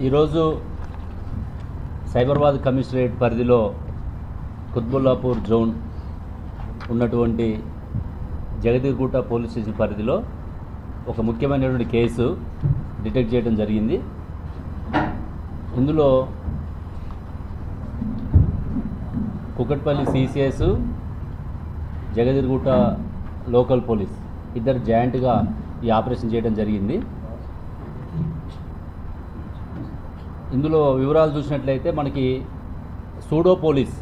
ఈరోజు సైబరాబాద్ కమిషనరేట్ పరిధిలో కుత్బుల్లాపూర్ జోన్ ఉన్నటువంటి జగదీర్గుట్ట పోలీస్ స్టేషన్ పరిధిలో ఒక ముఖ్యమైనటువంటి కేసు డిటెక్ట్ చేయడం జరిగింది. ఇందులో Kukatpally CCS, Jagadgirigutta local police ఇద్దరు జాయింట్గా ఈ ఆపరేషన్ చేయడం జరిగింది. ఇందులో వివరాలు చూసినట్లయితే మనకి సూడో పోలీస్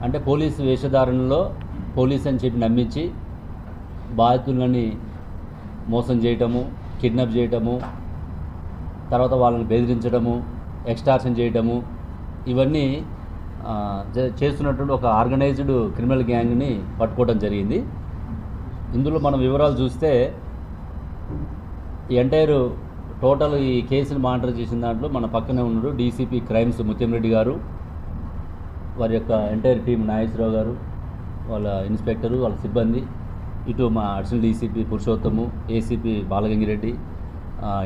అంటే పోలీసు వేషధారణలో పోలీస్ అని చెప్పి నమ్మించి బాధితులని మోసం చేయటము, కిడ్నాప్ చేయటము, తర్వాత వాళ్ళని బెదిరించడము, ఎక్స్టార్షన్ చేయటము, ఇవన్నీ చేస్తున్నటువంటి ఒక ఆర్గనైజ్డ్ క్రిమినల్ గ్యాంగ్ని పట్టుకోవడం జరిగింది. ఇందులో మనం వివరాలు చూస్తే ఈ ఎంటైర్ టోటల్ ఈ కేసుని మానిటర్ చేసిన దాంట్లో మన పక్కనే ఉన్నాడు డీసీపీ క్రైమ్స్ ముత్యంరెడ్డి గారు, వారి యొక్క ఎంటైర్ టీం నాగేశ్వరరావు గారు, వాళ్ళ ఇన్స్పెక్టరు, వాళ్ళ సిబ్బంది, ఇటు మా additional DCP Purushottam, ACP Balagangireddy,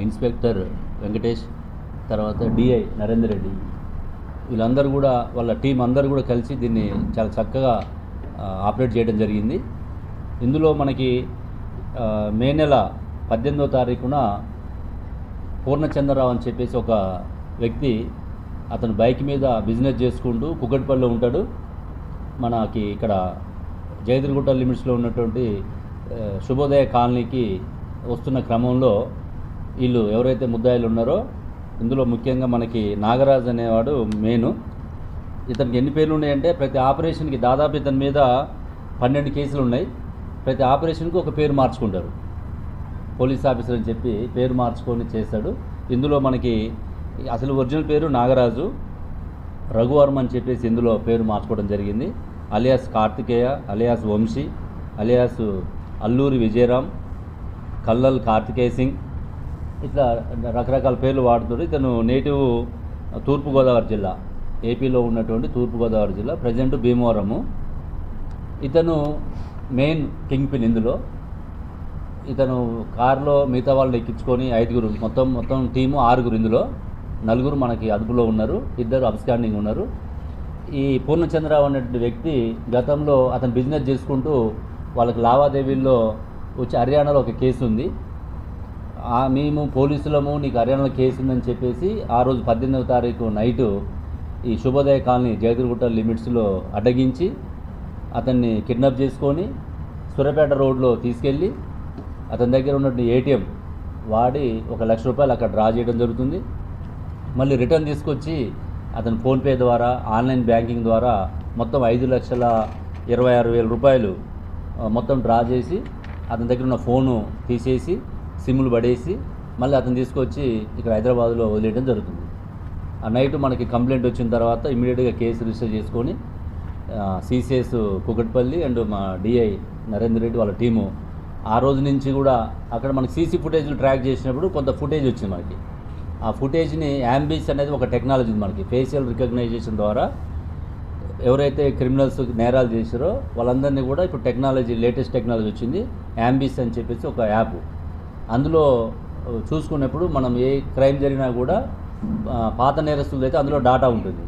inspector Venkatesh, తర్వాత డిఐ నరేందర్ రెడ్డి, వీళ్ళందరూ కూడా వాళ్ళ టీం అందరూ కూడా కలిసి దీన్ని చాలా చక్కగా ఆపరేట్ చేయడం జరిగింది. ఇందులో మనకి మే నెల 18వ తారీఖున పూర్ణచంద్రరావు అని చెప్పేసి ఒక వ్యక్తి, అతను బైక్ మీద బిజినెస్ చేసుకుంటూ కుకట్పల్లిలో ఉంటాడు. మనకి ఇక్కడ జగదీర్గుట్ట లిమిట్స్లో ఉన్నటువంటి శుభోదయ కాలనీకి వస్తున్న క్రమంలో వీళ్ళు ఎవరైతే ముద్దాయిలు ఉన్నారో ఇందులో ముఖ్యంగా మనకి నాగరాజ్ అనేవాడు మెయిన్. ఇతనికి ఎన్ని పేర్లు ఉన్నాయంటే ప్రతి ఆపరేషన్కి దాదాపు ఇతని మీద 12 కేసులు ఉన్నాయి. ప్రతి ఆపరేషన్కి ఒక పేరు మార్చుకుంటారు. పోలీస్ ఆఫీసర్ అని చెప్పి పేరు మార్చుకొని చేశాడు. ఇందులో మనకి అసలు ఒరిజినల్ పేరు నాగరాజు, రఘువర్మ అని చెప్పేసి ఇందులో పేరు మార్చుకోవడం జరిగింది. Alias Karthikeya, alias Vamsi, alias Alluri Vijayaram, కల్లల్ కార్తికేయ సింగ్, ఇట్లా రకరకాల పేర్లు వాడుతాడు. ఇతను నేటివ్ తూర్పుగోదావరి జిల్లా, ఏపీలో ఉన్నటువంటి తూర్పుగోదావరి జిల్లా, ప్రజెంట్ భీమవరము. ఇతను మెయిన్ కింగ్ పిన్. ఇందులో ఇతను కారులో మిగతా వాళ్ళని ఎక్కించుకొని 5గురు, మొత్తం టీము 6గురు. ఇందులో 4గురు మనకి అదుపులో ఉన్నారు, 2 అబ్స్కాండింగ్ ఉన్నారు. ఈ పూర్ణచంద్రరావు అనేటువంటి వ్యక్తి గతంలో అతను బిజినెస్ చేసుకుంటూ వాళ్ళకి లావాదేవీల్లో వచ్చి హర్యానాలో ఒక కేసు ఉంది. మేము పోలీసులము, నీకు హర్యానాలో కేసు ఉందని చెప్పేసి ఆ రోజు 18వ తారీఖు నైటు ఈ శుభోదయ కాలనీ జగదీర్గుట్ట లిమిట్స్లో అడ్డగించి అతన్ని కిడ్నాప్ చేసుకొని సూర్యాపేట రోడ్లో తీసుకెళ్ళి అతని దగ్గర ఉన్నటువంటి ఏటీఎం వాడి 1 లక్ష రూపాయలు అక్కడ డ్రా చేయడం జరుగుతుంది. మళ్ళీ రిటర్న్ తీసుకొచ్చి అతను ఫోన్పే ద్వారా, ఆన్లైన్ బ్యాంకింగ్ ద్వారా మొత్తం 5,26,000 రూపాయలు మొత్తం డ్రా చేసి అతని దగ్గర ఉన్న ఫోను తీసేసి సిమ్లు పడేసి మళ్ళీ అతను తీసుకొచ్చి ఇక్కడ హైదరాబాద్లో వదిలేయడం జరుగుతుంది. ఆ నైట్ మనకి కంప్లైంట్ వచ్చిన తర్వాత ఇమీడియట్గా కేసు రిజిస్టర్ చేసుకొని సిసిఎస్ కుకట్పల్లి అండ్ మా డిఐ నరేందర్ రెడ్డి వాళ్ళ టీము ఆ రోజు నుంచి కూడా అక్కడ మనకి సీసీ ఫుటేజ్లు ట్రాక్ చేసినప్పుడు కొంత ఫుటేజ్ వచ్చింది మనకి. ఆ ఫుటేజ్ని యాంబీస్ అనేది ఒక టెక్నాలజీ మనకి ఫేషియల్ రికగ్నైజేషన్ ద్వారా ఎవరైతే క్రిమినల్స్ నేరాలు చేశారో వాళ్ళందరినీ కూడా ఇప్పుడు టెక్నాలజీ, లేటెస్ట్ టెక్నాలజీ వచ్చింది, యాంబీస్ అని చెప్పేసి ఒక యాప్. అందులో చూసుకున్నప్పుడు మనం ఏ క్రైమ్ జరిగినా కూడా పాత నేరస్తులది అయితే అందులో డాటా ఉంటుంది.